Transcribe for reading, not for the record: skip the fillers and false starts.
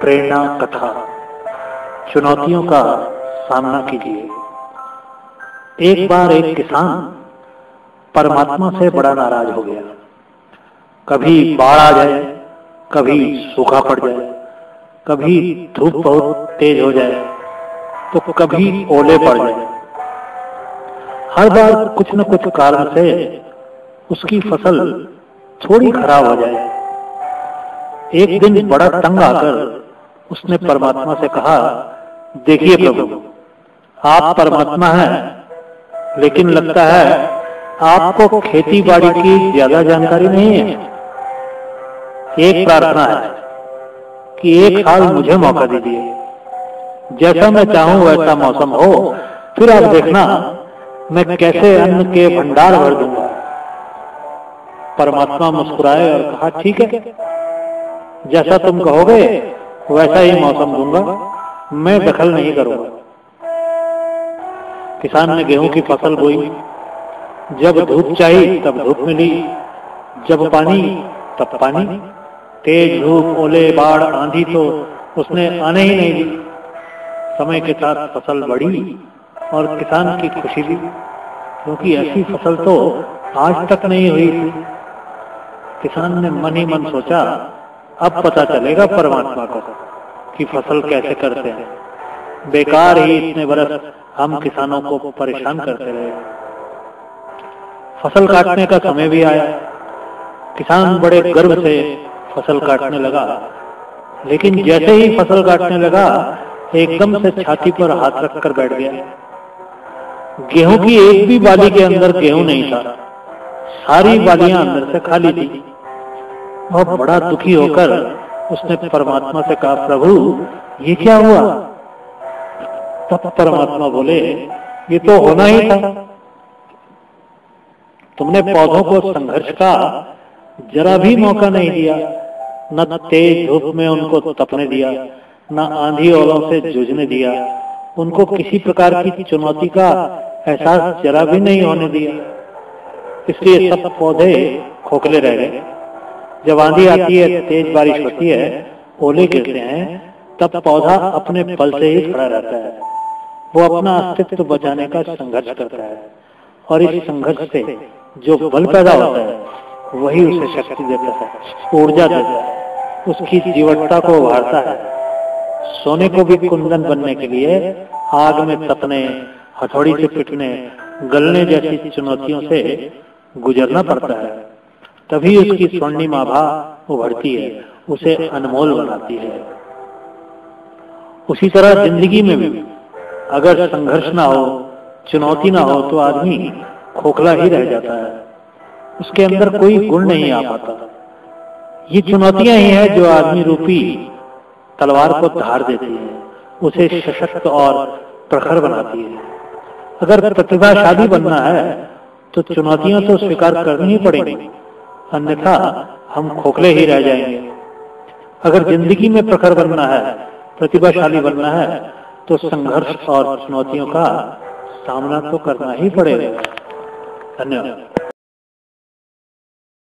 प्रेरणा कथा। चुनौतियों का सामना कीजिए। एक बार एक किसान परमात्मा से बड़ा नाराज हो गया। कभी बाढ़ आ जाए, कभी सूखा पड़ जाए, कभी धूप बहुत तेज हो जाए, तो कभी ओले पड़ जाए। हर बार कुछ न कुछ कारण से उसकी फसल थोड़ी खराब हो जाए। एक दिन बड़ा तंग आकर उसने परमात्मा से कहा, देखिए प्रभु, आप परमात्मा हैं, लेकिन लगता है आपको खेती बाड़ी की ज्यादा जानकारी नहीं है। एक प्रार्थना है कि एक साल मुझे मौका दीजिए, जैसा मैं चाहूं वैसा मौसम हो, फिर आप देखना मैं कैसे अन्न के भंडार भर दूंगा। परमात्मा मुस्कुराए और कहा, ठीक है, जैसा तुम कहोगे वैसा ही मौसम दूंगा, मैं दखल नहीं करूंगा। किसान ने गेहूं की फसल बोई। जब धूप चाहिए तब धूप मिली, जब पानी तब पानी। तेज धूप, ओले, बाढ़, आंधी तो उसने आने ही नहीं दी। समय के साथ फसल बढ़ी और किसान की खुशी भी, क्योंकि ऐसी फसल तो आज तक नहीं हुई थी। किसान ने मन ही मन सोचा, अब पता चलेगा परमात्मा को कि फसल कैसे करते हैं। बेकार ही इतने बरस हम किसानों को परेशान करते रहे। फसल काटने का समय भी आया। किसान बड़े गर्व से फसल काटने लगा, लेकिन जैसे ही फसल काटने लगा, एकदम से छाती पर हाथ रखकर बैठ गया। गेहूं की एक भी बाली के अंदर गेहूं नहीं था। सारी बालियां अंदर से खाली थी। वह बड़ा दुखी होकर उसने परमात्मा से कहा, प्रभु ये क्या हुआ? तब परमात्मा बोले, ये तो होना ही था। तुमने पौधों को संघर्ष का जरा भी मौका नहीं दिया। न तेज धूप में उनको तपने दिया, न आंधी ओलों से जूझने दिया। उनको किसी प्रकार की चुनौती का एहसास जरा भी नहीं होने दिया। इसलिए सब पौधे खोखले रह गए। जब आंधी आती है, तेज बारिश होती है, ओले गिरते हैं, तब पौधा अपने बल से ही खड़ा रहता है। वो अपना अस्तित्व बचाने का संघर्ष करता है, और इस संघर्ष से जो बल पैदा होता है, वही उसे शक्ति देता है, ऊर्जा देता है, उसकी जीवटता को उभारता है। सोने को भी कुंदन बनने के लिए आग में तपने, हथौड़ी से पिटने, गलने जैसी चुनौतियों से गुजरना पड़ता है। तभी उसकी स्वर्णिम आभा उभरती है, उसे अनमोल बनाती है। उसी तरह जिंदगी में भी अगर संघर्ष ना हो, चुनौती ना हो, तो आदमी खोखला ही रह जाता है। उसके अंदर कोई गुण नहीं आ पाता। ये चुनौतियां ही है जो आदमी रूपी तलवार को धार देती है, उसे सशक्त और प्रखर बनाती है। अगर प्रतिभाशाली बनना है तो चुनौतियां तो स्वीकार करनी ही पड़ेंगी, अन्यथा हम खोखले ही रह जाएंगे। अगर जिंदगी में प्रखर बनना है, प्रतिभाशाली बनना है, तो संघर्ष और चुनौतियों का सामना तो करना ही पड़ेगा। धन्यवाद।